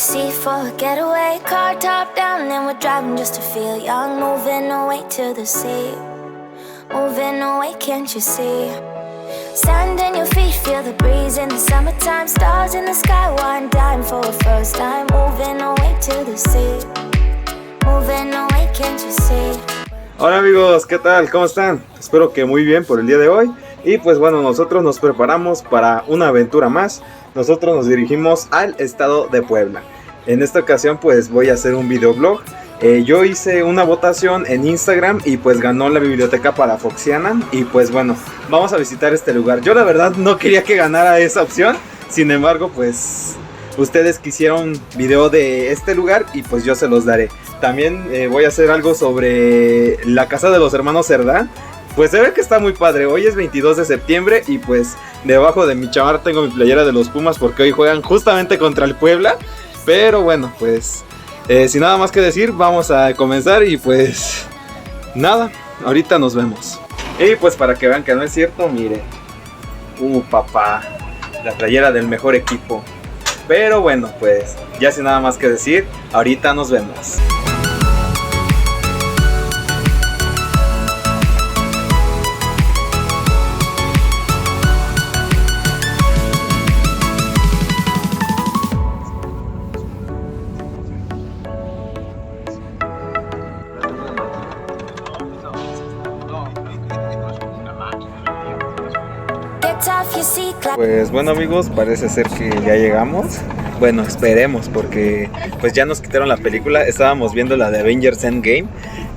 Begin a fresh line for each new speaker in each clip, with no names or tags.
sea for a getaway. Car top down and we're driving just to feel young. Moving away to the sea. Moving away, can't you see? Sand in your feet, feel the breeze in the summertime. Stars in the sky, one dime for a first time. Moving away to the sea. Moving away, can't you see?
Hola amigos, ¿qué tal? ¿Cómo están? Espero que muy bien por el día de hoy. Y pues bueno, nosotros nos preparamos para una aventura más. Nosotros nos dirigimos al estado de Puebla. En esta ocasión pues voy a hacer un videoblog. Yo hice una votación en Instagram y pues ganó la Biblioteca Palafoxiana. Y pues bueno, vamos a visitar este lugar. Yo la verdad no quería que ganara esa opción. Sin embargo pues ustedes quisieron video de este lugar y pues yo se los daré. También voy a hacer algo sobre la casa de los hermanos Cerdán. Pues se ve que está muy padre. Hoy es 22 de septiembre y pues debajo de mi chamarra tengo mi playera de los Pumas porque hoy juegan justamente contra el Puebla. Pero bueno, pues sin nada más que decir, vamos a comenzar y pues nada, ahorita nos vemos. Y pues para que vean que no es cierto, mire. Papá, la playera del mejor equipo. Pero bueno, pues ya sin nada más que decir, ahorita nos vemos. Pues bueno amigos, parece ser que ya llegamos. Bueno, esperemos porque pues ya nos quitaron la película. Estábamos viendo la de Avengers Endgame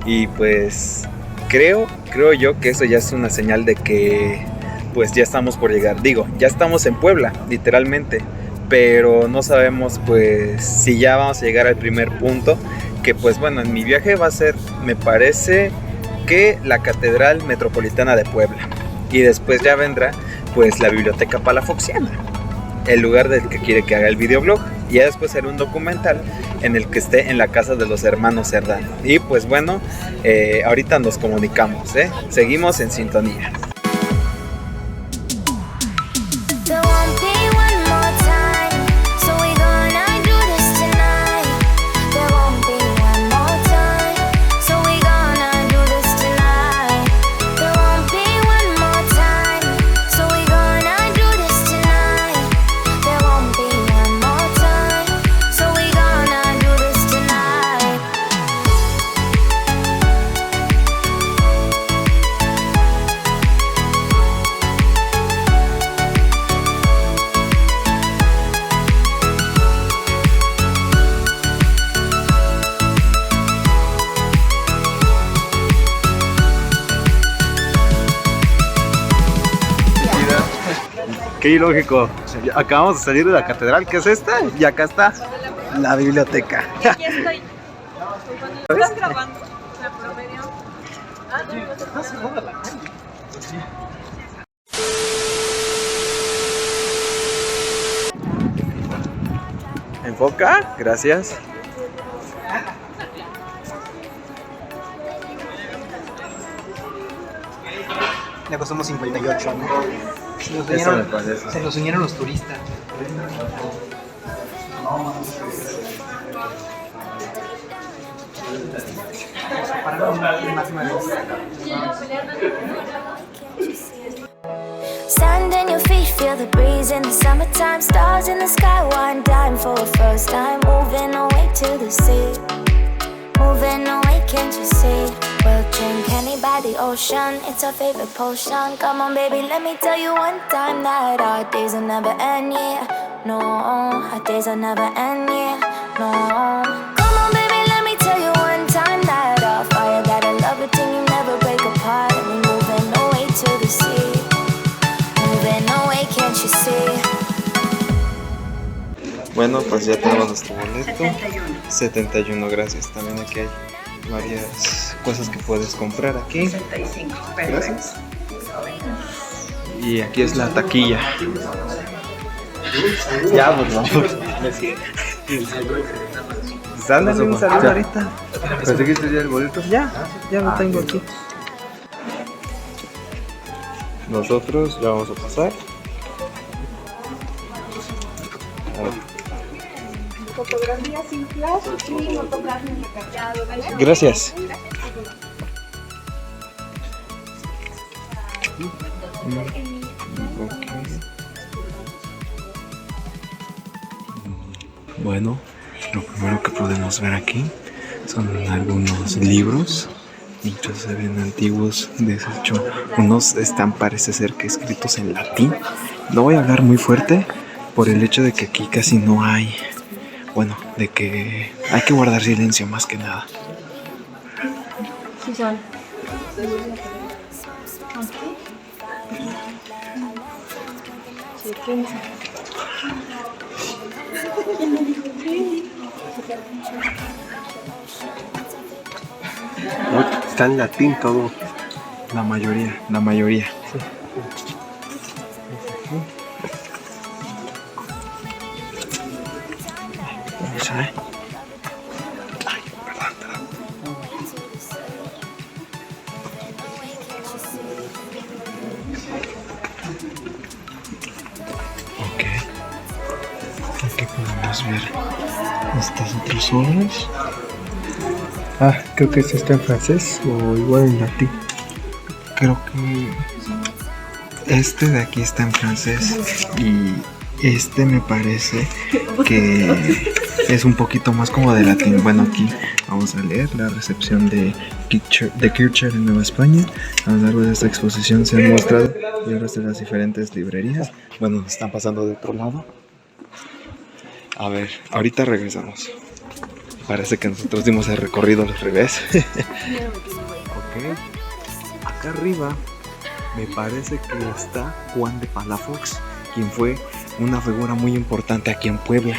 y pues creo yo que eso ya es una señal de que pues ya estamos por llegar. Digo, ya estamos en Puebla, literalmente, pero no sabemos pues si ya vamos a llegar al primer punto, que pues bueno, en mi viaje va a ser, me parece que la Catedral Metropolitana de Puebla, y después ya vendrá pues la Biblioteca Palafoxiana, el lugar del que quiere que haga el videoblog, y ya después haré un documental en el que esté en la casa de los hermanos Cerdán. Y pues bueno, ahorita nos comunicamos, seguimos en sintonía. Qué ilógico. Acabamos de salir de la catedral, que es esta, y acá está la biblioteca.
Y aquí estoy. ¿Estás grabando? ¿La promedio?
Está cerrada la calle. ¿Enfoca? Gracias.
Le costamos 58, ¿no? Se los unieron los turistas.
Sand in your feet, feel the breeze in the summertime. Stars in the sky, one dime for a first time. Moving away to the sea. Moving away, can't you see? We'll drink honey by the ocean, it's our favorite potion. Come on baby, let me tell you one time that our days will never end, yeah. No, our days will never end, yeah. No. Come on baby, let me tell you one time that our fire got a love routine, you never break apart. And we moving away to the sea. Moving away, can't you see?
Bueno, pues ya tenemos nuestro boleto. 71, gracias. También aquí hay varias cosas que puedes comprar aquí.
65.
Gracias. Y aquí es la taquilla. Ya, por favor. Ándale un saludo ahorita. Pensé que sería el boleto. Ya lo tengo aquí. Nosotros ya vamos a pasar.
fotografía sin flash y no tocar ni recargado.
Gracias. Bueno, lo primero que podemos ver aquí son algunos libros. Muchos se ven antiguos, de hecho unos están, parece ser que escritos en latín. No voy a hablar muy fuerte por el hecho de que aquí casi no hay, bueno, de que hay que guardar silencio más que nada.
Sí, son.
Está en latín todo.
La mayoría.
Sí.
Vamos a ver. Ay, perdón. Ok. Aquí podemos ver estas otras obras.
Creo que este está en francés o igual en latín.
Creo que este de aquí está en francés y este me parece que es un poquito más como de latín. Bueno, aquí vamos a leer la recepción de Kirchner en Nueva España. A lo largo de esta exposición se han mostrado libros de las diferentes librerías. Bueno, nos están pasando de otro lado. A ver, ahorita regresamos. Parece que nosotros dimos el recorrido al revés. Ok. Acá arriba me parece que está Juan de Palafox, quien fue una figura muy importante aquí en Puebla.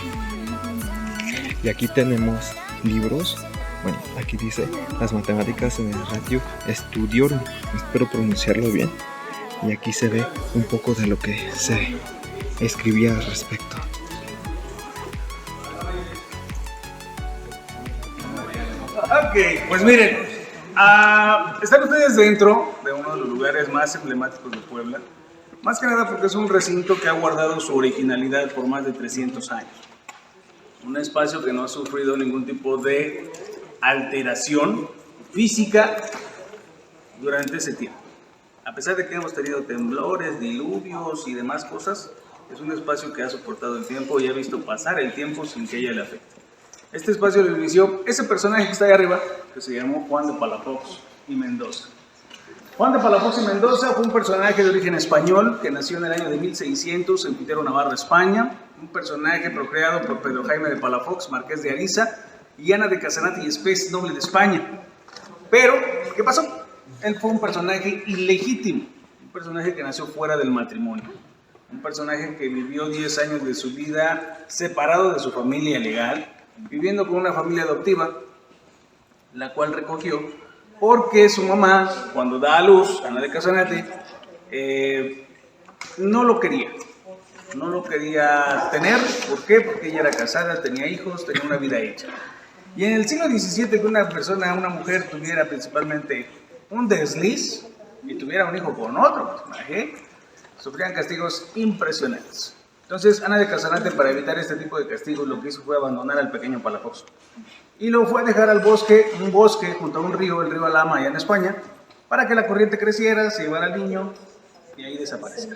Y aquí tenemos libros. Bueno, aquí dice las matemáticas en el Ratio Studiorum. Espero pronunciarlo bien. Y aquí se ve un poco de lo que se escribía al respecto.
Ok, pues miren, están ustedes dentro de uno de los lugares más emblemáticos de Puebla, más que nada porque es un recinto que ha guardado su originalidad por más de 300 años. Un espacio que no ha sufrido ningún tipo de alteración física durante ese tiempo. A pesar de que hemos tenido temblores, diluvios y demás cosas, es un espacio que ha soportado el tiempo y ha visto pasar el tiempo sin que ella le afecte. Este espacio lo inició ese personaje que está ahí arriba, que se llamó Juan de Palafox y Mendoza. Juan de Palafox y Mendoza fue un personaje de origen español que nació en el año de 1600 en Pitero, Navarra, España. Un personaje procreado por Pedro Jaime de Palafox, marqués de Ariza, y Ana de Casanate y Espés, noble de España. Pero, ¿qué pasó? Él fue un personaje ilegítimo, un personaje que nació fuera del matrimonio. Un personaje que vivió 10 años de su vida separado de su familia legal, viviendo con una familia adoptiva, la cual recogió porque su mamá, cuando da a luz, Ana de Casanate, no lo quería tener. ¿Por qué? Porque ella era casada, tenía hijos, tenía una vida hecha. Y en el siglo XVII, que una mujer tuviera principalmente un desliz y tuviera un hijo con otro personaje, sufrían castigos impresionantes. Entonces, Ana de Casanate, para evitar este tipo de castigos, lo que hizo fue abandonar al pequeño Palafox y lo fue a dejar al bosque, un bosque junto a un río, el río Alhama, allá en España, para que la corriente creciera, se llevara al niño y ahí desapareciera.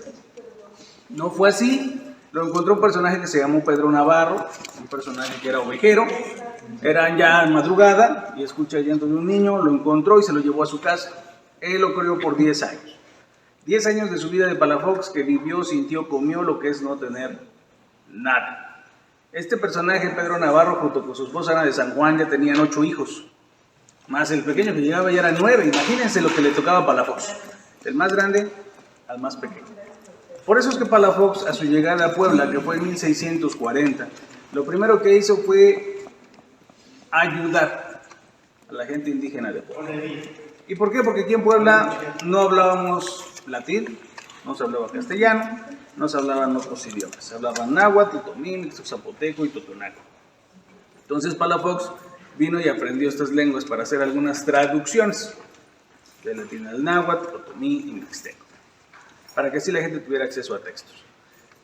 No fue así. Lo encontró un personaje que se llamó Pedro Navarro, un personaje que era ovejero. Eran ya en madrugada y escucha el llanto de un niño, lo encontró y se lo llevó a su casa. Él lo crió por 10 años. 10 años de su vida de Palafox, que vivió, sintió, comió lo que es no tener nada. Este personaje, Pedro Navarro, junto con su esposa Ana de San Juan, ya tenían 8 hijos. Más el pequeño que llegaba ya eran 9. Imagínense lo que le tocaba a Palafox. Del más grande al más pequeño. Por eso es que Palafox, a su llegada a Puebla, que fue en 1640, lo primero que hizo fue ayudar a la gente indígena de Puebla. ¿Y por qué? Porque aquí en Puebla no hablábamos latín, no se hablaba castellano, no se hablaban otros idiomas. Se hablaban náhuatl, otomí, zapoteco y totonaco. Entonces Palafox vino y aprendió estas lenguas para hacer algunas traducciones del latín al náhuatl, otomí y mixteco, para que así la gente tuviera acceso a textos.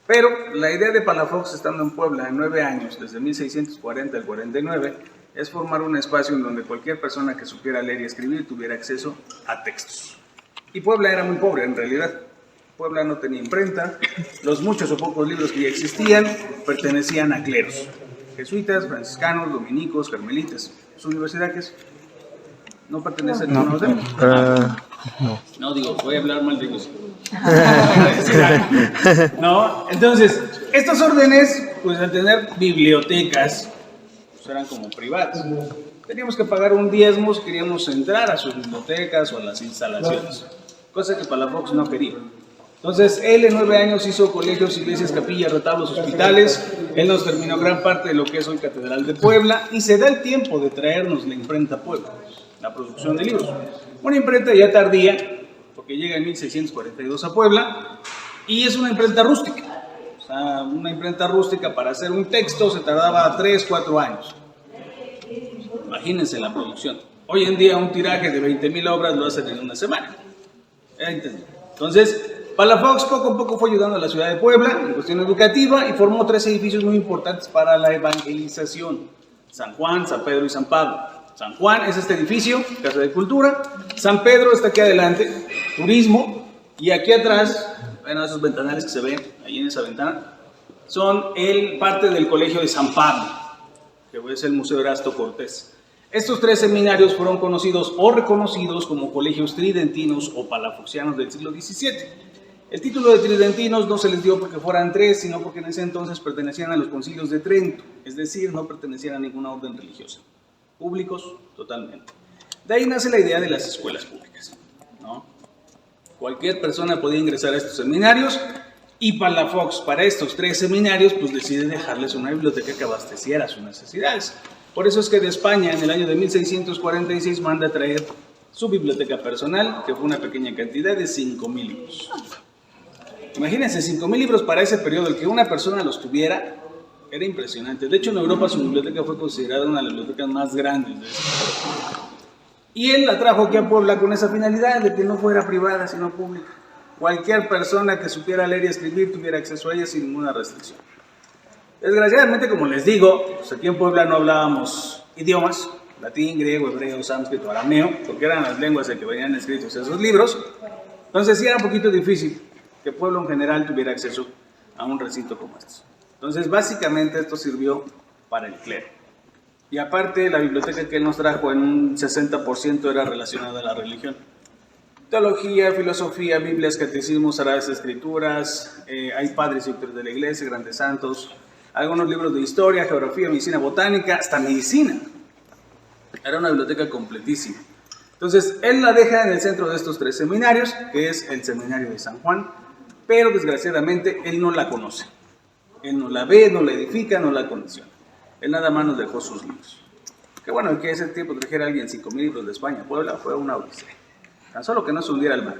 Pero la idea de Palafox, estando en Puebla en 9 años, desde 1640 al 49, es formar un espacio en donde cualquier persona que supiera leer y escribir tuviera acceso a textos. Y Puebla era muy pobre en realidad. Puebla no tenía imprenta, los muchos o pocos libros que ya existían pertenecían a cleros, jesuitas, franciscanos, dominicos, carmelitas. ¿Su universidad qué es? ¿No pertenece a ninguno de ellos? No, digo, voy a hablar mal de ellos. No, entonces, estas órdenes, pues al tener bibliotecas, pues eran como privadas. Teníamos que pagar un diezmo si queríamos entrar a sus bibliotecas o a las instalaciones, cosa que Palafox no quería. Entonces, él en 9 años hizo colegios, iglesias, capillas, retablos, hospitales. Él nos terminó gran parte de lo que es hoy Catedral de Puebla y se da el tiempo de traernos la imprenta a Puebla, la producción de libros. Una imprenta ya tardía, porque llega en 1642 a Puebla, y es una imprenta rústica. O sea, una imprenta rústica para hacer un texto se tardaba 3, 4 años. Imagínense la producción. Hoy en día un tiraje de 20,000 obras lo hacen en una semana. Entonces, Palafox poco a poco fue ayudando a la ciudad de Puebla en cuestión educativa y formó 3 edificios muy importantes para la evangelización: San Juan, San Pedro y San Pablo. San Juan es este edificio, Casa de Cultura. San Pedro está aquí adelante, turismo. Y aquí atrás, bueno, esos ventanales que se ven ahí en esa ventana, son parte del colegio de San Pablo, que es el Museo Erasto Cortés. Estos 3 seminarios fueron conocidos o reconocidos como colegios tridentinos o palafoxianos del siglo XVII. El título de tridentinos no se les dio porque fueran 3, sino porque en ese entonces pertenecían a los concilios de Trento, es decir, no pertenecían a ninguna orden religiosa. Públicos, totalmente. De ahí nace la idea de las escuelas públicas, ¿no? Cualquier persona podía ingresar a estos seminarios y Palafox, para estos 3 seminarios, pues decide dejarles una biblioteca que abasteciera sus necesidades. Por eso es que de España, en el año de 1646, manda a traer su biblioteca personal, que fue una pequeña cantidad de 5,000 libros. Imagínense, 5,000 libros para ese periodo, el que una persona los tuviera, era impresionante. De hecho, en Europa su biblioteca fue considerada una de las bibliotecas más grandes de ese periodo. Y él la trajo aquí a Puebla con esa finalidad de que no fuera privada, sino pública. Cualquier persona que supiera leer y escribir tuviera acceso a ella sin ninguna restricción. Desgraciadamente, como les digo, pues aquí en Puebla no hablábamos idiomas, latín, griego, hebreo, sánscrito, arameo, porque eran las lenguas en que venían escritos esos libros. Entonces sí era un poquito difícil que Puebla en general tuviera acceso a un recinto como este. Entonces básicamente esto sirvió para el clero. Y aparte la biblioteca que él nos trajo en un 60% era relacionada a la religión. Teología, filosofía, Biblias, catecismos, sagradas escrituras, hay padres y doctores de la iglesia, grandes santos, algunos libros de historia, geografía, medicina, botánica, hasta medicina. Era una biblioteca completísima. Entonces, él la deja en el centro de estos 3 seminarios, que es el seminario de San Juan, pero desgraciadamente él no la conoce. Él no la ve, no la edifica, no la condiciona. Él nada más nos dejó sus libros. Que bueno, que ese tiempo trajera a alguien 5,000 libros de España a Puebla fue una odisea. Tan solo que no se hundiera al mar,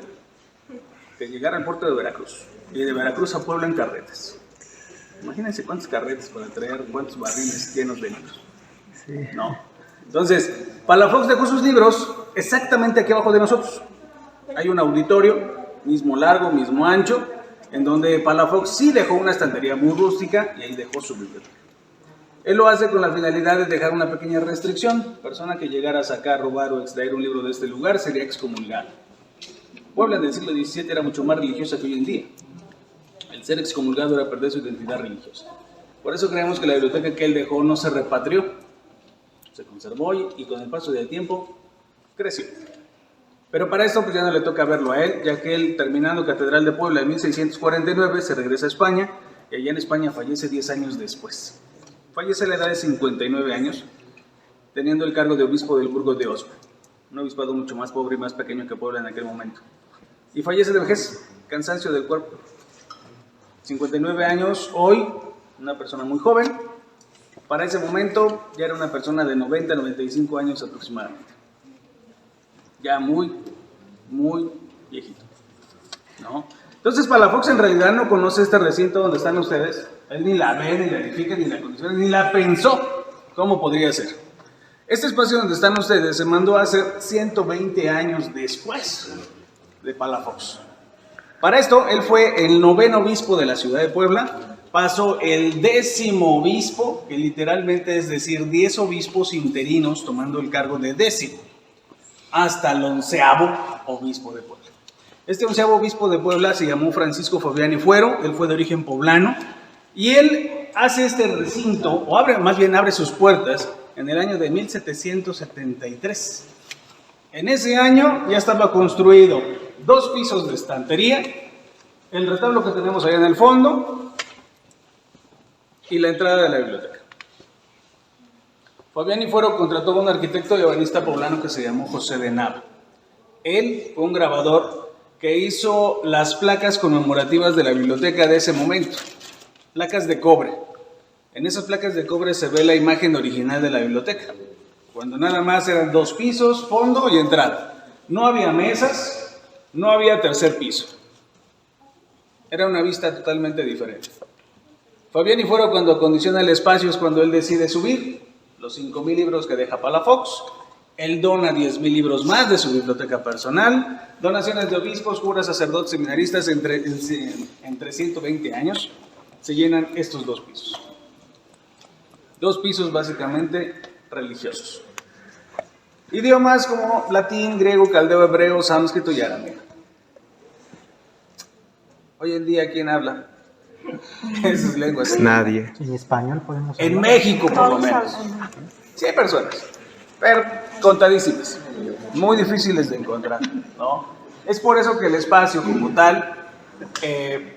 que llegara al puerto de Veracruz, y de Veracruz a Puebla en carretas. Imagínense cuántas carretas para traer, cuántos barriles llenos de libros. Sí. No. Entonces, Palafox dejó sus libros exactamente aquí abajo de nosotros. Hay un auditorio, mismo largo, mismo ancho, en donde Palafox sí dejó una estantería muy rústica y ahí dejó su biblioteca. Él lo hace con la finalidad de dejar una pequeña restricción. Persona que llegara a sacar, robar o extraer un libro de este lugar sería excomulgado. Puebla del siglo XVII era mucho más religiosa que hoy en día. El ser excomulgado era perder su identidad religiosa. Por eso creemos que la biblioteca que él dejó no se repatrió. Se conservó y con el paso del tiempo creció. Pero para esto pues ya no le toca verlo a él, ya que él, terminando Catedral de Puebla en 1649, se regresa a España y allá en España fallece 10 años después. Fallece a la edad de 59 años, teniendo el cargo de obispo del Burgos de Osma, un obispado mucho más pobre y más pequeño que Puebla en aquel momento. Y fallece de vejez, cansancio del cuerpo. 59 años, hoy, una persona muy joven. Para ese momento ya era una persona de 90 a 95 años aproximadamente. Ya muy viejito, ¿no? Entonces Palafox en realidad no conoce este recinto donde están ustedes. Él ni la ve, ni la edifica, ni la condiciona, ni la pensó. ¿Cómo podría ser? Este espacio donde están ustedes se mandó a hacer 120 años después de Palafox. Para esto, él fue el 9º obispo de la ciudad de Puebla, pasó el 10º obispo, que literalmente es decir, 10 obispos interinos tomando el cargo de 10º, hasta el 11º obispo de Puebla. Este 11º obispo de Puebla se llamó Francisco Fabiani Fuero, él fue de origen poblano, y él hace este recinto, o abre sus puertas, en el año de 1773. En ese año ya estaba construido 2 pisos de estantería, el retablo que tenemos allá en el fondo y la entrada de la biblioteca. Fabiani Fuero contrató a un arquitecto y ebanista poblano que se llamó José de Nava. Él fue un grabador que hizo las placas conmemorativas de la biblioteca de ese momento, placas de cobre. En esas placas de cobre se ve la imagen original de la biblioteca, cuando nada más eran 2 pisos, fondo y entrada. No había mesas, no había tercer piso. Era una vista totalmente diferente. Fabiani Fuero, cuando acondiciona el espacio, es cuando él decide subir los 5,000 libros que deja Palafox. Él dona 10,000 libros más de su biblioteca personal, donaciones de obispos, curas, sacerdotes, seminaristas, entre 120 años, se llenan estos 2 pisos. 2 pisos básicamente religiosos. Idiomas como latín, griego, caldeo, hebreo, sánscrito y arameo. Hoy en día, ¿quién habla esas lenguas?
Nadie.
En español podemos
En
hablar.
México, por lo menos. Sí hay personas, pero contadísimas, muy difíciles de encontrar, ¿no? Es por eso que el espacio como tal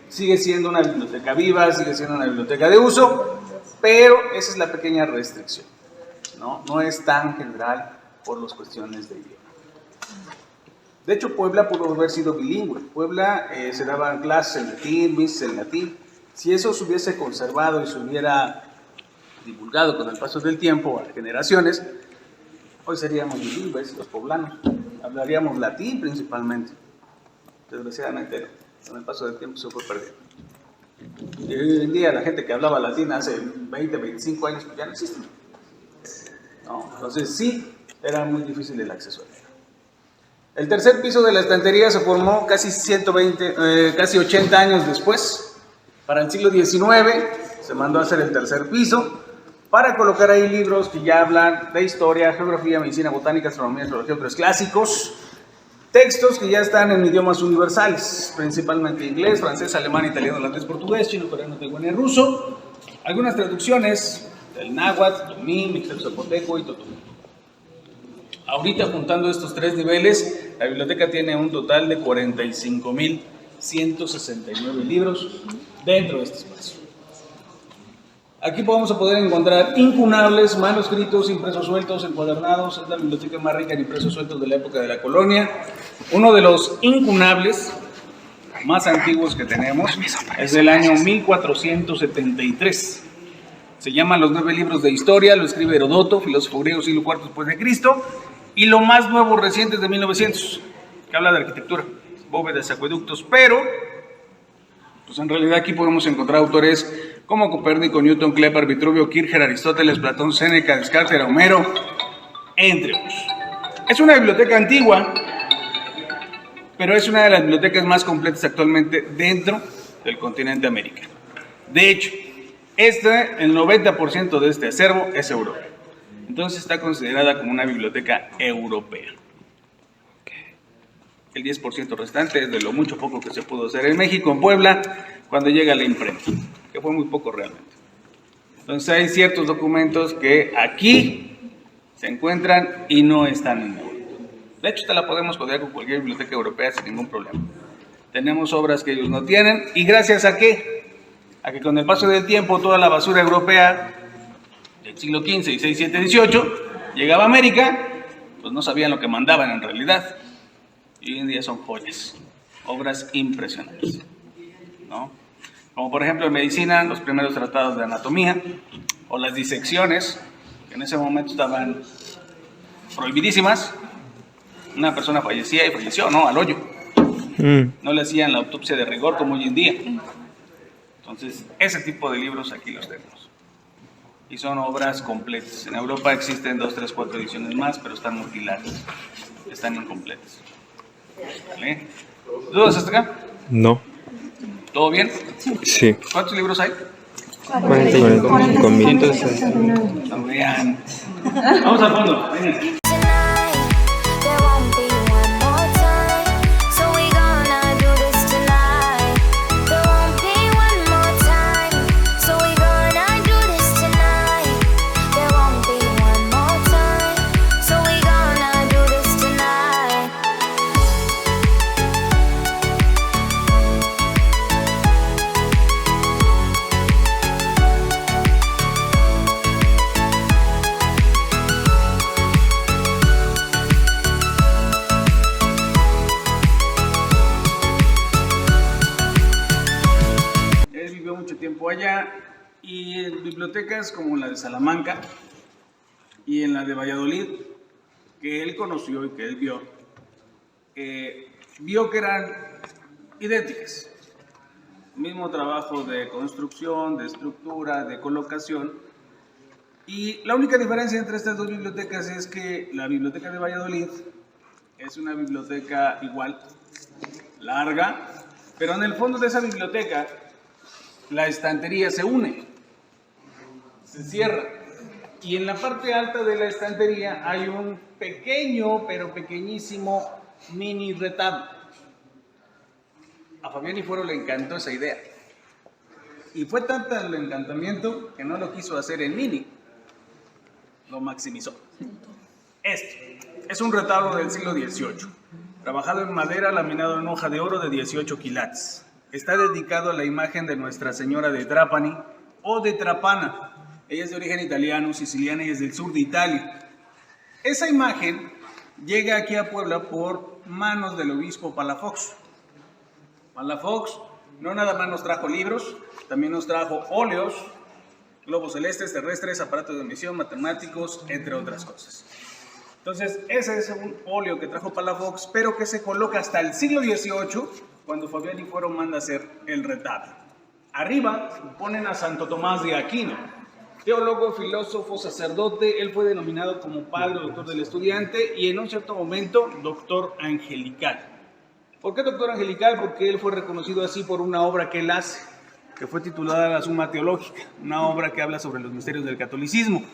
sigue siendo una biblioteca viva, sigue siendo una biblioteca de uso, pero esa es la pequeña restricción, ¿no? No es tan general por las cuestiones de idioma. De hecho, Puebla pudo haber sido bilingüe. Puebla se daban clases en latín, misas en latín. Si eso se hubiese conservado y se hubiera divulgado con el paso del tiempo a generaciones, hoy seríamos bilingües, los poblanos. Hablaríamos latín principalmente. Desgraciadamente, con el paso del tiempo se fue perdiendo. Y hoy en día la gente que hablaba latín hace 20, 25 años pues ya no existe. ¿No? Entonces sí, era muy difícil el acceso a él. El tercer piso de la estantería se formó casi 80 años después. Para el siglo XIX se mandó a hacer el tercer piso para colocar ahí libros que ya hablan de historia, geografía, medicina, botánica, astronomía, astrología, otros clásicos, textos que ya están en idiomas universales, principalmente inglés, francés, alemán, italiano, holandés, portugués, chino, coreano, taiwanés, ruso, algunas traducciones del náhuatl, tomí, mixteco zapoteco y totomí. Ahorita, juntando estos 3 niveles, la biblioteca tiene un total de 45,169 libros dentro de este espacio. Aquí vamos a poder encontrar incunables, manuscritos, impresos sueltos, encuadernados. Es la biblioteca más rica en impresos sueltos de la época de la colonia. Uno de los incunables más antiguos que tenemos es del año 1473. Se llaman los 9 libros de historia, lo escribe Herodoto, filósofo griego, siglo IV después de Cristo. Y lo más nuevo reciente es de 1900, que habla de arquitectura, bóvedas, acueductos, pero pues en realidad aquí podemos encontrar autores como Copérnico, Newton, Kepler, Vitruvio, Kircher, Aristóteles, Platón, Séneca, Descartes, Homero, entre otros. Es una biblioteca antigua, pero es una de las bibliotecas más completas actualmente dentro del continente americano. De hecho, el 90% de este acervo es europeo. Entonces está considerada como una biblioteca europea. El 10% restante es de lo mucho poco que se pudo hacer en México, en Puebla, cuando llega la imprenta, que fue muy poco realmente. Entonces hay ciertos documentos que aquí se encuentran y no están en Europa. De hecho, te la podemos codear con cualquier biblioteca europea sin ningún problema. Tenemos obras que ellos no tienen, y gracias a qué? A que con el paso del tiempo toda la basura europea del siglo XV, XVI, XVII, XVIII llegaba a América, pues no sabían lo que mandaban en realidad. Y hoy en día son joyas, obras impresionantes, ¿no? Como por ejemplo en medicina, los primeros tratados de anatomía, o las disecciones, que en ese momento estaban prohibidísimas. Una persona fallecía y falleció, ¿no? Al hoyo. No le hacían la autopsia de rigor como hoy en día. Entonces, ese tipo de libros aquí los tenemos. Y son obras completas. En Europa existen 2, 3, 4 ediciones más, pero están mutiladas, están incompletas. ¿Vale? ¿Dudas hasta acá?
No.
¿Todo bien?
Sí.
¿Cuántos libros hay?
45.169.
Vean. Vamos al fondo. Venga.
There won't be one more time, so we gonna do this tonight. There won't be one more time, so we gonna do this tonight. There won't be one more time, so we gonna do this tonight.
Él vivió mucho tiempo allá y en bibliotecas como la de Salamanca y en la de Valladolid, que él conoció y que él vio que eran idénticas. Mismo trabajo de construcción, de estructura, de colocación. Y la única diferencia entre estas dos bibliotecas es que la biblioteca de Valladolid es una biblioteca igual, larga, pero en el fondo de esa biblioteca la estantería se une, se cierra. Y en la parte alta de la estantería hay un pequeño, pero pequeñísimo mini retablo. A Fabián Iforo le encantó esa idea. Y fue tanto el encantamiento que no lo quiso hacer en mini, lo maximizó. Este es un retablo del siglo XVIII, trabajado en madera, laminado en hoja de oro de 18 quilates. Está dedicado a la imagen de Nuestra Señora de Trapani o de Trapana. Ella es de origen italiano, siciliana y es del sur de Italia. Esa imagen llega aquí a Puebla por manos del obispo Palafox. Palafox no nada más nos trajo libros, también nos trajo óleos, globos celestes, terrestres, aparatos de medición, matemáticos, entre otras cosas. Entonces, ese es un óleo que trajo Palafox, pero que se coloca hasta el siglo XVIII, cuando Fabián Iforo manda hacer el retablo. Arriba ponen a Santo Tomás de Aquino, teólogo, filósofo, sacerdote. Él fue denominado como padre, doctor del estudiante y en un cierto momento doctor angelical. ¿Por qué doctor angelical? Porque él fue reconocido así por una obra que él hace, que fue titulada La Suma Teológica, una obra que habla sobre los misterios del catolicismo.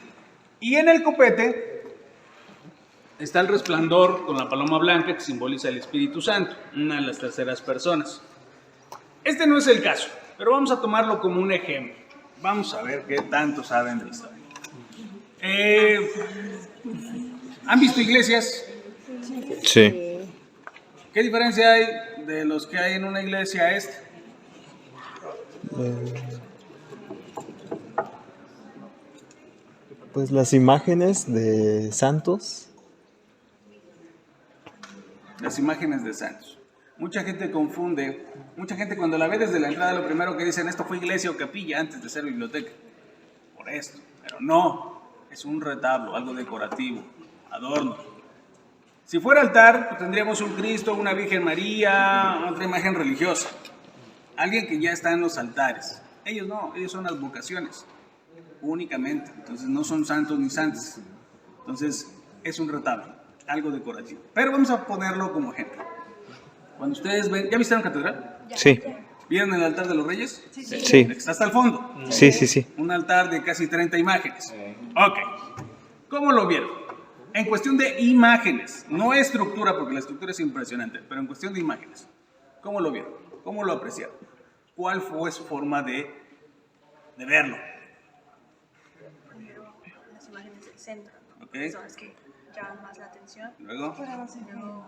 Y en el copete está el resplandor con la paloma blanca que simboliza el Espíritu Santo, una de las terceras personas. Este no es el caso, pero vamos a tomarlo como un ejemplo. Vamos a ver qué tanto saben de historia. ¿Han visto iglesias?
Sí.
¿Qué diferencia hay de los que hay en una iglesia a esta?
Pues las imágenes de santos.
Las imágenes de santos. Mucha gente confunde, mucha gente cuando la ve desde la entrada lo primero que dicen, esto fue iglesia o capilla antes de ser biblioteca. Por esto, pero no, es un retablo, algo decorativo, adorno. Si fuera altar, pues tendríamos un Cristo, una Virgen María, otra imagen religiosa. Alguien que ya está en los altares. Ellos no, ellos son las vocaciones, únicamente. Entonces no son santos ni santas. Entonces es un retablo, algo decorativo. Pero vamos a ponerlo como ejemplo. Cuando ustedes ven, ¿ya viste la catedral?
Sí.
¿Vieron el altar de los reyes?
Sí.
Está hasta el fondo.
Sí.
Un altar de casi 30 imágenes. Ok. ¿Cómo lo vieron? En cuestión de imágenes, no estructura, porque la estructura es impresionante, pero en cuestión de imágenes. ¿Cómo lo vieron? ¿Cómo lo apreciaron? ¿Cuál fue su forma de verlo?
Primero, las imágenes del centro, ¿no?
Ok.
Son las que llaman más la atención.
Luego,
Luego,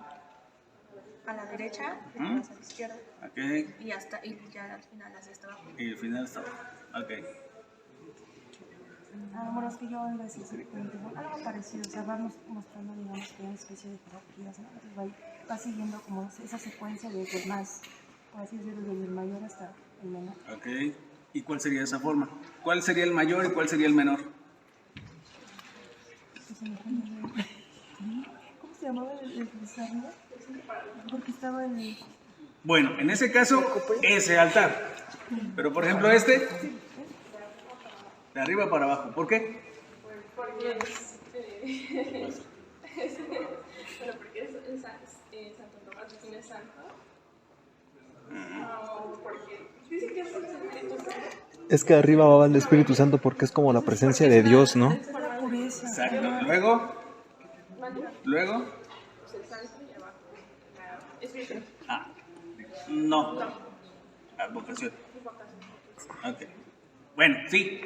a la derecha,
Ujú.
más a la izquierda,
ok.
y ya al final las de hasta abajo.
Y el final está. Ok.
Bueno, es que yo iba a decir algo parecido, o sea, vamos mostrando, digamos, que una especie de jerarquías, ¿no? Entonces va siguiendo como esa secuencia desde el más, por así decirlo, desde el mayor hasta el menor.
Ok. ¿Y cuál sería esa forma? ¿Cuál sería el mayor y cuál sería el menor?
¿Cómo se llamaba el de arriba? Porque estaba el...
Bueno, en ese caso, ese altar. Pero por ejemplo este, de arriba para abajo. ¿Por qué?
Porque porque Santo Tomás de Aquino es santo.
Es que arriba va el Espíritu Santo porque es como la presencia de Dios, ¿no?
Exacto. Luego. No. Advocación. Ok. Bueno, sí.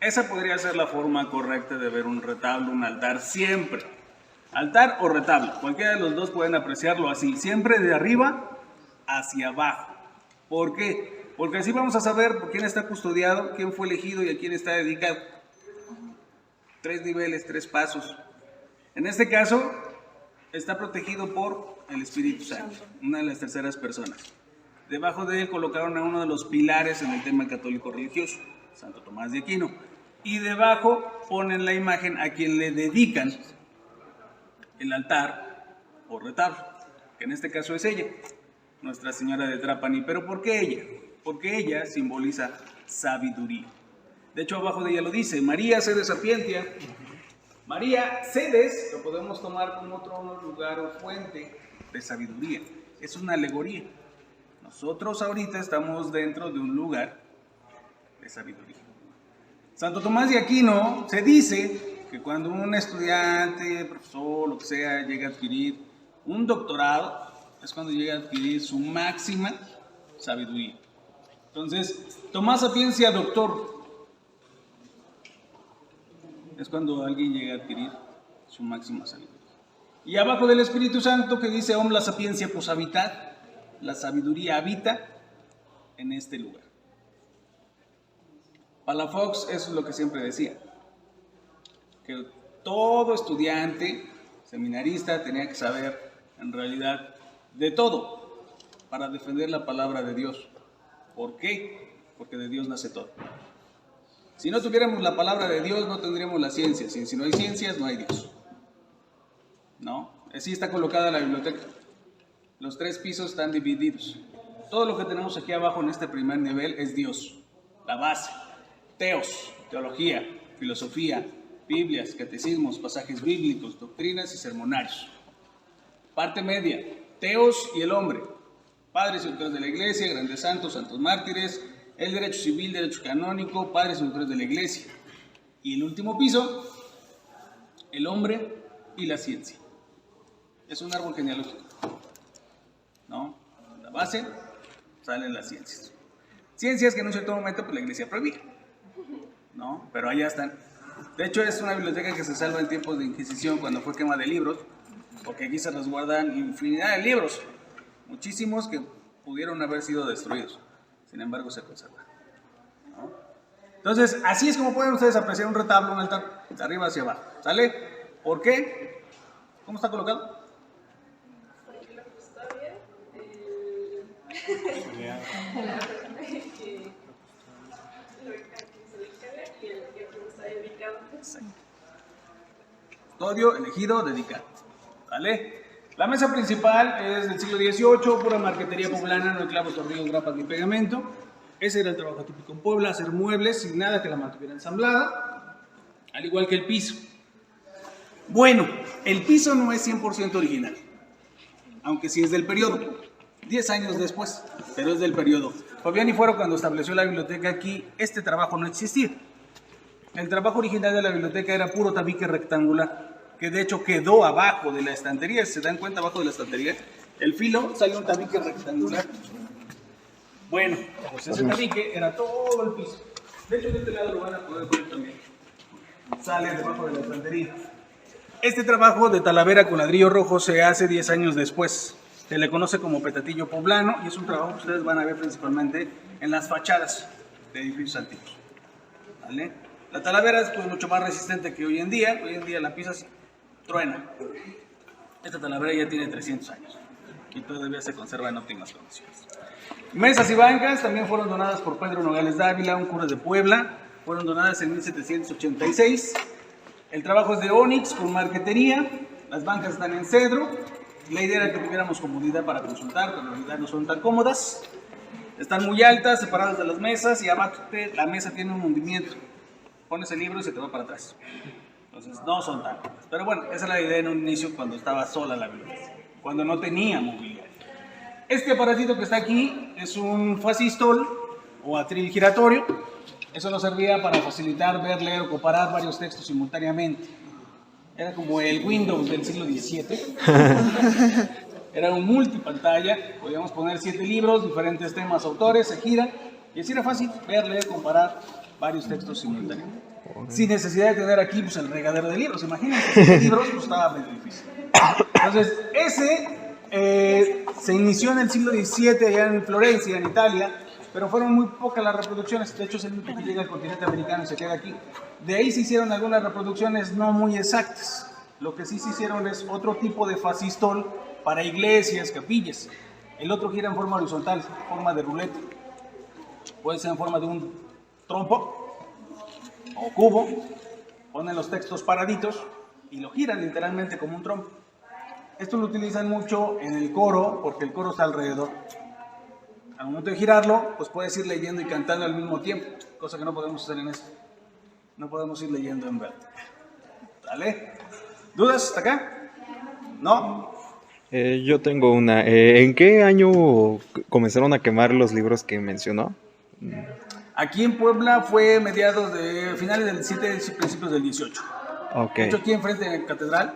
Esa podría ser la forma correcta de ver un retablo, un altar, siempre. Altar o retablo, cualquiera de los dos pueden apreciarlo así, siempre de arriba hacia abajo. ¿Por qué? Porque así vamos a saber por quién está custodiado, quién fue elegido y a quién está dedicado. 3 niveles, 3 pasos. En este caso, está protegido por el Espíritu Santo, una de las terceras personas. Debajo de él colocaron a uno de los pilares en el tema católico religioso, Santo Tomás de Aquino. Y debajo ponen la imagen a quien le dedican el altar o retablo, que en este caso es ella, Nuestra Señora de Trapani. ¿Pero por qué ella? Porque ella simboliza sabiduría. De hecho, abajo de ella lo dice, María sede sapientia. María sedes lo podemos tomar como otro lugar o fuente de sabiduría. Es una alegoría. Nosotros ahorita estamos dentro de un lugar de sabiduría. Santo Tomás de Aquino se dice que cuando un estudiante, profesor, lo que sea, llega a adquirir un doctorado, es cuando llega a adquirir su máxima sabiduría. Entonces, Tomás Sapiencia, doctor, es cuando alguien llega a adquirir su máxima sabiduría. Y abajo del Espíritu Santo que dice, Om la sapiencia pos habitat, la sabiduría habita en este lugar. Palafox, eso es lo que siempre decía, que todo estudiante, seminarista, tenía que saber, en realidad, de todo, para defender la palabra de Dios. ¿Por qué? Porque de Dios nace todo. Si no tuviéramos la palabra de Dios, no tendríamos la ciencia. Si no hay ciencias, no hay Dios. ¿No? Así está colocada la biblioteca. Los 3 pisos están divididos. Todo lo que tenemos aquí abajo en este primer nivel es Dios, la base. Teos, teología, filosofía, Biblias, catecismos, pasajes bíblicos, doctrinas y sermonarios. Parte media, Teos y el hombre, padres y autores de la iglesia, grandes santos, santos mártires, el derecho civil, derecho canónico, padres y autores de la iglesia. Y el último piso, el hombre y la ciencia. Es un árbol genealógico, ¿no? La base, salen las ciencias. Ciencias que en un cierto momento pues, la iglesia prohibía, ¿no? Pero allá están. De hecho, es una biblioteca que se salva en tiempos de Inquisición cuando fue quema de libros, porque aquí se resguardan infinidad de libros, muchísimos que pudieron haber sido destruidos, sin embargo se conservan, ¿no? Entonces, así es como pueden ustedes apreciar un retablo, un altar, de arriba hacia abajo, ¿sale? ¿Por qué? ¿Cómo está colocado? Custodio, elegido, dedicado. ¿Vale? La mesa principal es del siglo XVIII, pura marquetería poblana, no hay clavos, tornillos, grapas ni pegamento. Ese era el trabajo típico en Puebla, hacer muebles sin nada que la mantuviera ensamblada, al igual que el piso. Bueno, el piso no es 100% original, aunque sí es del periodo, 10 años después, pero es del periodo. Fabiani Fuero, cuando estableció la biblioteca aquí, este trabajo no existía. El trabajo original de la biblioteca era puro tabique rectangular, que de hecho quedó abajo de la estantería. Si se dan cuenta, abajo de la estantería, el filo sale un tabique rectangular. Bueno, pues ese tabique era todo el piso. De hecho, de este lado lo van a poder ver también. Sale debajo de la estantería. Este trabajo de Talavera con ladrillo rojo se hace 10 años después. Se le conoce como petatillo poblano y es un trabajo que ustedes van a ver principalmente en las fachadas de edificios antiguos. ¿Vale? La talavera es pues, mucho más resistente que hoy en día. Hoy en día la pisas, truena. Esta talavera ya tiene 300 años y todavía se conserva en óptimas condiciones. Mesas y bancas también fueron donadas por Pedro Nogales Dávila, un cura de Puebla. Fueron donadas en 1786. El trabajo es de ónix con marquetería. Las bancas están en cedro. La idea era que tuviéramos comodidad para consultar, pero en realidad no son tan cómodas. Están muy altas, separadas de las mesas y abajo la mesa tiene un hundimiento. Pones el libro y se te va para atrás. Entonces no son tan cómodas. Pero bueno, esa es la idea en un inicio cuando estaba sola la biblioteca, cuando no tenía mobiliario. Este aparatito que está aquí es un fascistol o atril giratorio. Eso nos servía para facilitar ver, leer o comparar varios textos simultáneamente. Era como el Windows del siglo XVII. Era un multipantalla, podíamos poner 7 libros, diferentes temas, autores, se giran, y así era fácil ver, leer, comparar varios textos simultáneamente. Sin necesidad de tener aquí pues, el regadero de libros. Imagínense, 7 libros, pues estaba medio difícil. Entonces, ese se inició en el siglo XVII allá en Florencia, en Italia, pero fueron muy pocas las reproducciones. De hecho, es el único que llega al continente americano y se queda aquí. De ahí se hicieron algunas reproducciones no muy exactas. Lo que sí se hicieron es otro tipo de fascistol para iglesias, capillas. El otro gira en forma horizontal, en forma de ruleta. Puede ser en forma de un trompo o cubo. Ponen los textos paraditos y lo giran literalmente como un trompo. Esto lo utilizan mucho en el coro porque el coro está alrededor. Al momento de girarlo, pues puedes ir leyendo y cantando al mismo tiempo, cosa que no podemos hacer en esto. No podemos ir leyendo en verde. ¿Vale? ¿Dudas hasta acá? ¿No?
Yo tengo una. ¿En qué año comenzaron a quemar los libros que mencionó?
Aquí en Puebla fue mediados de finales del 17 y principios del 18.
Ok.
De hecho, aquí enfrente de la catedral,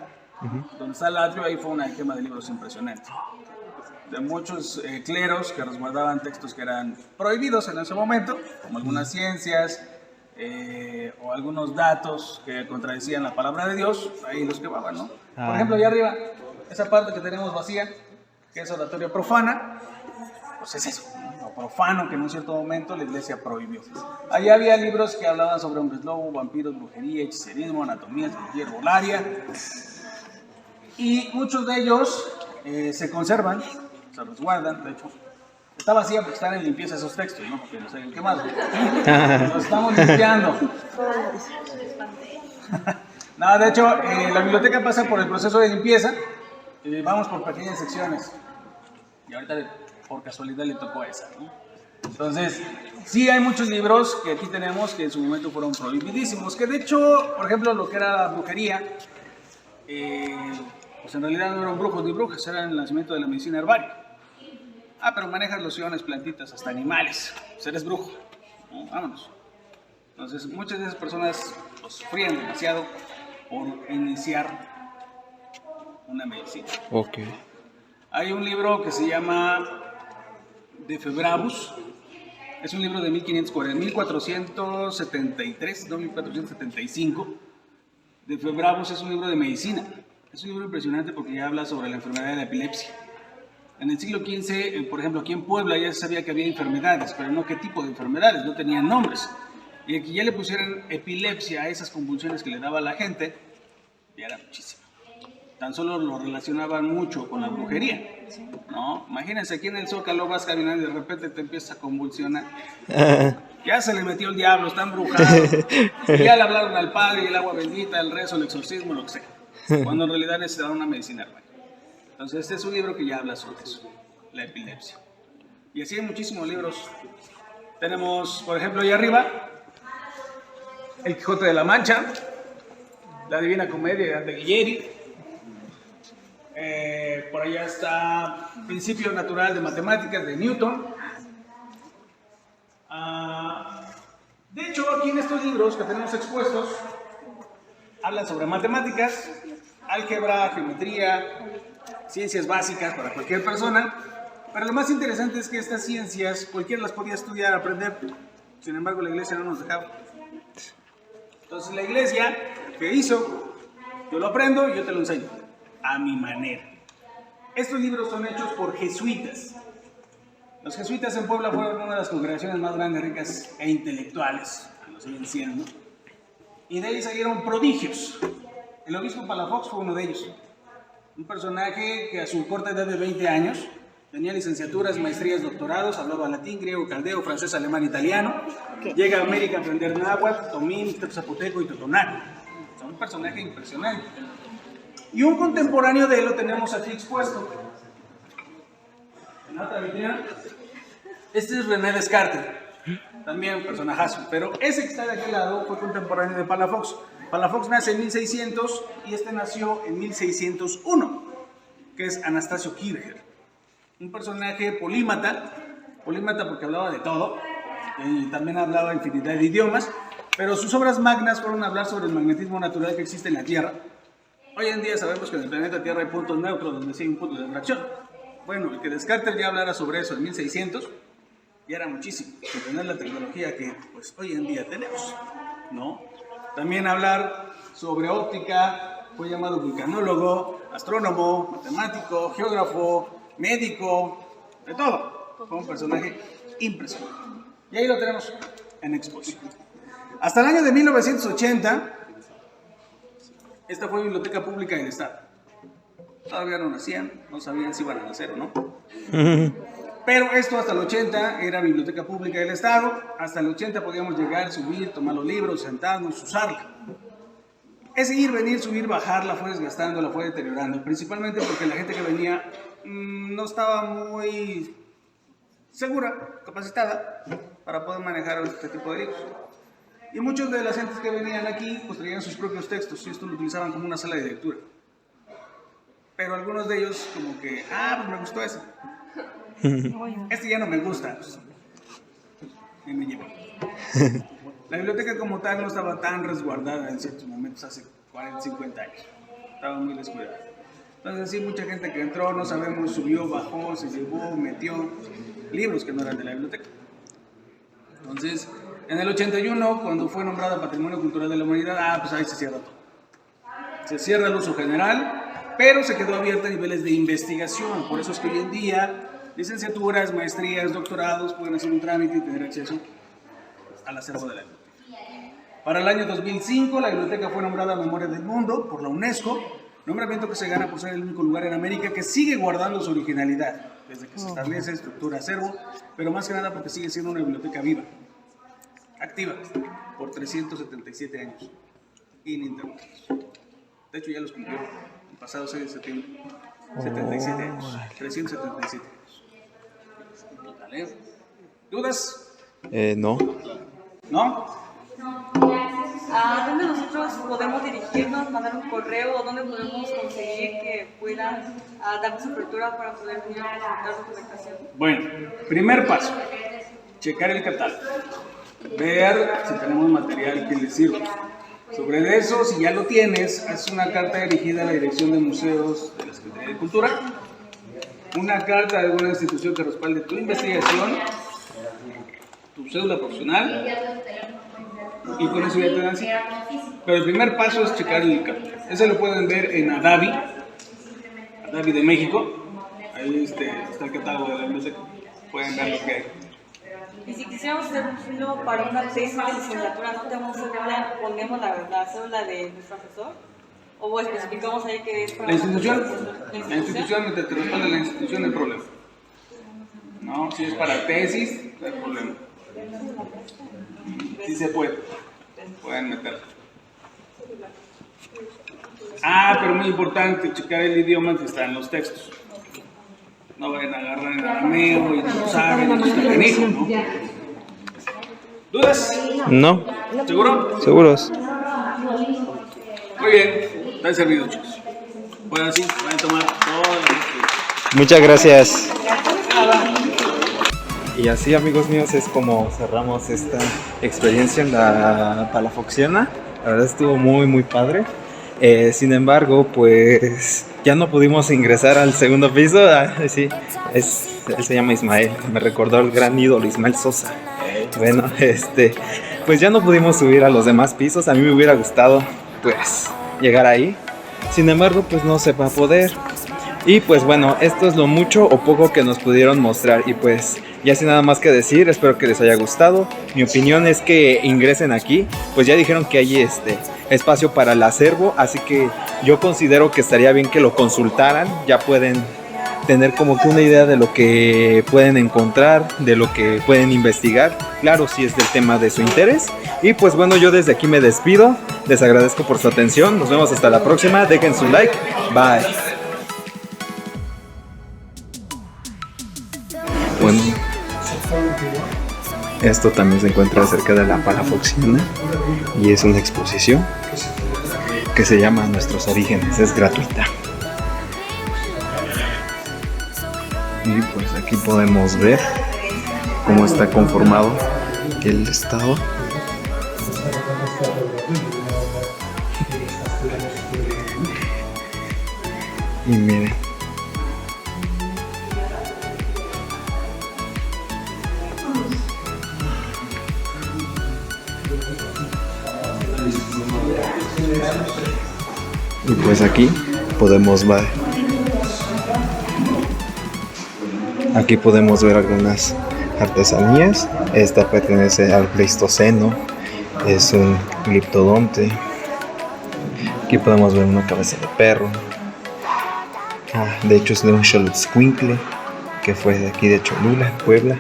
donde está el atrio, ahí fue una quema de libros impresionante. De muchos cleros que resguardaban textos que eran prohibidos en ese momento, como algunas ciencias o algunos datos que contradecían la palabra de Dios, ahí los quemaban, ¿no? Por ejemplo, allá arriba, esa parte que tenemos vacía, que es oratoria profana, pues es eso, lo profano que en un cierto momento la iglesia prohibió. Allá había libros que hablaban sobre hombres lobo, vampiros, brujería, hechicerismo, anatomía, cirugía herbolaria, y muchos de ellos se conservan, se resguardan. De hecho, está vacía porque están en limpieza esos textos, no porque los hayan quemado. Los estamos limpiando. No, de hecho, la biblioteca pasa por el proceso de limpieza y vamos por pequeñas secciones. Y ahorita, por casualidad, le tocó esa, ¿no? Entonces, sí hay muchos libros que aquí tenemos que en su momento fueron prohibidísimos. Que de hecho, por ejemplo, lo que era la brujería, pues en realidad no eran brujos ni brujas, eran el nacimiento de la medicina herbaria. Pero manejas lociones, plantitas, hasta animales. Pues eres brujo, ¿no? Vámonos. Entonces, muchas de esas personas pues, sufrían demasiado por iniciar una medicina.
Ok.
Hay un libro que se llama De Febrabus. Es un libro de 1473, no 1475. De Febrabus es un libro de medicina. Es un libro impresionante porque ya habla sobre la enfermedad de la epilepsia. En el siglo XV, por ejemplo, aquí en Puebla ya se sabía que había enfermedades, pero no qué tipo de enfermedades, no tenían nombres. Y aquí ya le pusieron epilepsia a esas convulsiones que le daba a la gente, ya era muchísimo. Tan solo lo relacionaban mucho con la brujería, ¿no? Imagínense, aquí en el Zócalo vas caminando y de repente te empieza a convulsionar. Ya se le metió el diablo, está embrujado. Y ya le hablaron al padre, el agua bendita, el rezo, el exorcismo, lo que sea. Cuando en realidad necesitaban una medicina hermana. Entonces este es un libro que ya habla sobre eso, la epilepsia. Y así hay muchísimos libros. Tenemos, por ejemplo, ahí arriba, El Quijote de la Mancha, La Divina Comedia de Guilleri. Por allá está Principio Natural de Matemáticas de Newton. De hecho, aquí en estos libros que tenemos expuestos, hablan sobre matemáticas, álgebra, geometría, ciencias básicas para cualquier persona. Pero lo más interesante es que estas ciencias cualquiera las podía estudiar, aprender. Sin embargo, la iglesia no nos dejaba. Entonces la iglesia, ¿qué hizo? Yo lo aprendo y yo te lo enseño a mi manera. Estos libros son hechos por jesuitas. Los jesuitas en Puebla fueron una de las congregaciones más grandes, ricas e intelectuales, lo siguen siendo. Y de ahí salieron prodigios. El obispo Palafox fue uno de ellos. Un personaje que a su corta edad de 20 años tenía licenciaturas, maestrías, doctorados, hablaba latín, griego, caldeo, francés, alemán, italiano. Llega a América a aprender náhuatl, tomín, zapoteco y totonaco. Es un personaje impresionante. Y un contemporáneo de él lo tenemos aquí expuesto. En otra vitrina. Este es René Descartes, también un personajazo, pero ese que está de aquel lado fue contemporáneo de Palafox. Palafox nace en 1600 y este nació en 1601, que es Anastasio Kircher. un personaje polímata porque hablaba de todo, y también hablaba infinidad de idiomas, pero sus obras magnas fueron hablar sobre el magnetismo natural que existe en la Tierra. Hoy en día sabemos que en el planeta Tierra hay puntos neutros donde sí hay un punto de atracción. Bueno, el que Descartes ya hablara sobre eso en 1600 ya era muchísimo, sin tener la tecnología que pues hoy en día tenemos, ¿no? También hablar sobre óptica, fue llamado vulcanólogo, astrónomo, matemático, geógrafo, médico, de todo. Fue un personaje impresionante. Y ahí lo tenemos en exposición. Hasta el año de 1980, esta fue Biblioteca Pública del Estado. Todavía no nacían, no sabían si iban a nacer o no. Pero esto hasta el 80 era Biblioteca Pública del Estado. Hasta el 80 podíamos llegar, subir, tomar los libros, sentarnos, usarla. Ese ir, venir, subir, bajar la fue desgastando, la fue deteriorando. Principalmente porque la gente que venía no estaba muy segura, capacitada para poder manejar este tipo de libros. Y muchos de las gentes que venían aquí pues traían sus propios textos y esto lo utilizaban como una sala de lectura. Pero algunos de ellos como que, pues me gustó ese. Este ya no me gusta. Pues, y me llevo. La biblioteca como tal no estaba tan resguardada en ciertos momentos hace 40, 50 años. Estaba muy descuidada. Entonces sí, mucha gente que entró, no sabemos, subió, bajó, se llevó, metió libros que no eran de la biblioteca. Entonces, en el 81, cuando fue nombrada Patrimonio Cultural de la Humanidad, pues ahí se cierra todo. Se cierra el uso general, pero se quedó abierta a niveles de investigación. Por eso es que hoy en día, licenciaturas, maestrías, doctorados pueden hacer un trámite y tener acceso al acervo de la biblioteca. Para el año 2005, la biblioteca fue nombrada Memoria del Mundo por la UNESCO, nombramiento que se gana por ser el único lugar en América que sigue guardando su originalidad, desde que se establece estructura acervo, pero más que nada porque sigue siendo una biblioteca viva, activa, por 377 años, ininterrumpidos. De hecho, ya los cumplió el pasado 6 de septiembre, 77 años, 377 años. ¿Dudas?
No.
¿No?
¿A dónde nosotros podemos dirigirnos, mandar un correo o dónde podemos conseguir que puedan darnos apertura para poder venir a presentar documentación?
Bueno, primer paso, checar el catálogo, ver si tenemos material que les sirva. Sobre eso, si ya lo tienes, haz una carta dirigida a la Dirección de Museos de la Secretaría de Cultura, una carta de alguna institución que respalde tu investigación, tu cédula profesional, y con eso ya te dan cita. Pero el primer paso es checar el catálogo. Ese lo pueden ver en Adavi de México. Ahí está el catálogo de la biblioteca. Pueden ver lo que hay.
Y si quisiéramos hacer uno para una tesis de licenciatura, ¿no tenemos cédula? ¿Ponemos la cédula de nuestro asesor? ¿O especificamos ahí que es para
la institución? La institución, mientras te responde la institución, no hay problema. No, si es para tesis, no hay problema. Sí se puede. Pueden meterlo. Pero muy importante, checar el idioma que está en los textos. No vayan a agarrar en arameo y no saben, no está canijo, ¿no? ¿Dudas?
No.
¿Seguro?
Seguros.
Muy bien, están servidos, chicos. Pueden tomar todo lo
Muchas gracias. Y así, amigos míos, es como cerramos esta experiencia en la Palafoxiana. La verdad estuvo muy, muy padre. Sin embargo, pues ya no pudimos ingresar al segundo piso. Sí, él se llama Ismael. Me recordó al gran ídolo Ismael Sosa. Bueno, pues ya no pudimos subir a los demás pisos. A mí me hubiera gustado, pues, llegar ahí. Sin embargo, pues no se va a poder. Y pues bueno, esto es lo mucho o poco que nos pudieron mostrar. Y pues ya sin nada más que decir, espero que les haya gustado. Mi opinión es que ingresen aquí. Pues ya dijeron que hay espacio para el acervo, así que yo considero que estaría bien que lo consultaran. Ya pueden tener como que una idea de lo que pueden encontrar, de lo que pueden investigar. Claro, si es del tema de su interés. Y pues bueno, yo desde aquí me despido. Les agradezco por su atención. Nos vemos hasta la próxima. Dejen su like. Bye. Bueno, esto también se encuentra cerca de la Palafoxiana y es una exposición que se llama Nuestros Orígenes, es gratuita. Y pues aquí podemos ver cómo está conformado el estado. Y miren. Y pues aquí podemos ver. Aquí podemos ver algunas artesanías. Esta pertenece al Pleistoceno. Es un gliptodonte. Aquí podemos ver una cabeza de perro. De hecho es de un Xoloitzcuintle, que fue de aquí de Cholula, Puebla.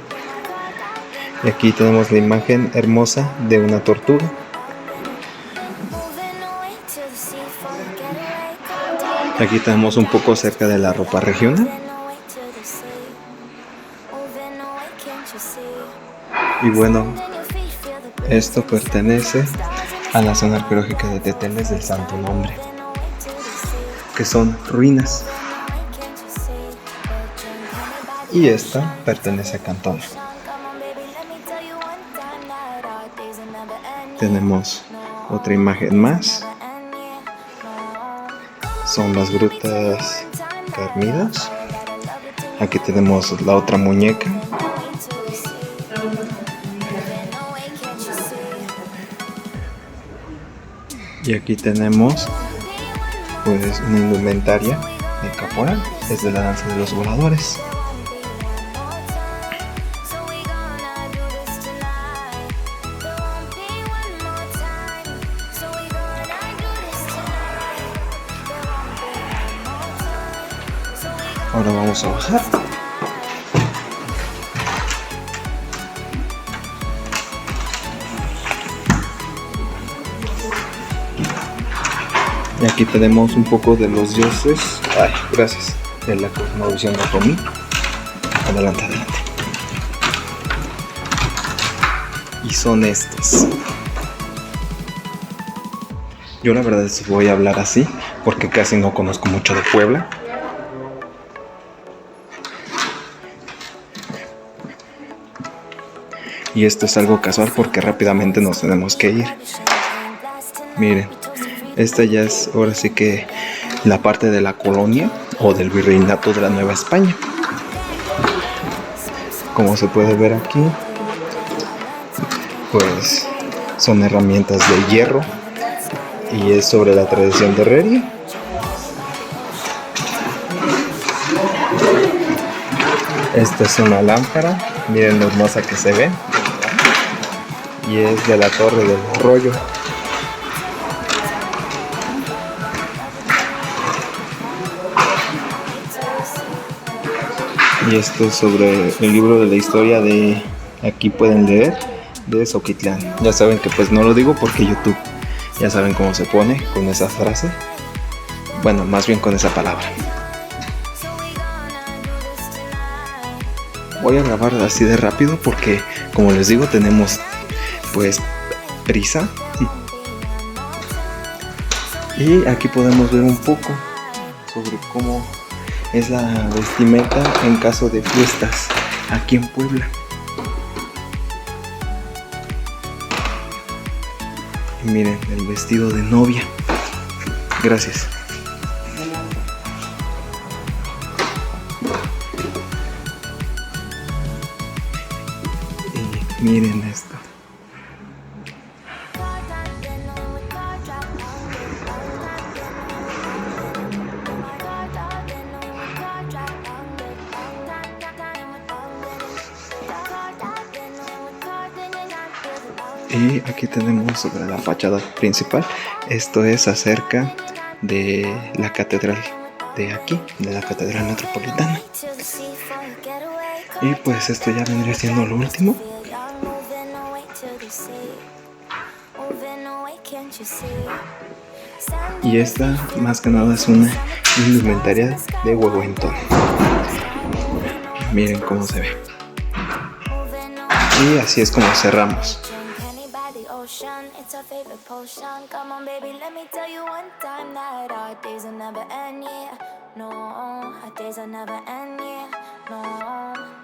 Y aquí tenemos la imagen hermosa de una tortuga. Aquí tenemos un poco acerca de la ropa regional. Y bueno, esto pertenece a la zona arqueológica de Teteles del Santo Nombre, que son ruinas. Y esta pertenece a Cantón. Tenemos otra imagen más. Son las grutas Carmidas. Aquí tenemos la otra muñeca. Y aquí tenemos pues una indumentaria de caporal. Es de la danza de los voladores. Ahora vamos a bajar. Y aquí tenemos un poco de los dioses. Ay, gracias. De la cosmovisión de Tomí. Adelante, adelante. Y son estos. Yo la verdad es que voy a hablar así porque casi no conozco mucho de Puebla. Y esto es algo casual porque rápidamente nos tenemos que ir. Miren, esta ya es ahora sí que la parte de la colonia o del virreinato de la Nueva España. Como se puede ver aquí, pues son herramientas de hierro y es sobre la tradición de herrería. Esta es una lámpara, miren lo hermosa que se ve. Y es de la Torre del Rollo. Y esto es sobre el libro de la historia de, aquí pueden leer, de Zoquitlán. Ya saben que pues no lo digo porque YouTube, ya saben cómo se pone con esa frase. Bueno, más bien con esa palabra. Voy a grabar así de rápido porque, como les digo, tenemos pues prisa. Y aquí podemos ver un poco sobre cómo es la vestimenta en caso de fiestas aquí en Puebla. Y miren el vestido de novia. Gracias. Y miren esto. Y aquí tenemos sobre la fachada principal. Esto es acerca de la catedral de aquí, de la catedral metropolitana. Y pues esto ya vendría siendo lo último. Y esta más que nada es una indumentaria de Huehuentón. Miren cómo se ve. Y así es como cerramos. It's our favorite potion. Come on, baby, let me tell you one time that our days will never end, yeah. No, our days will never end, yeah.
no.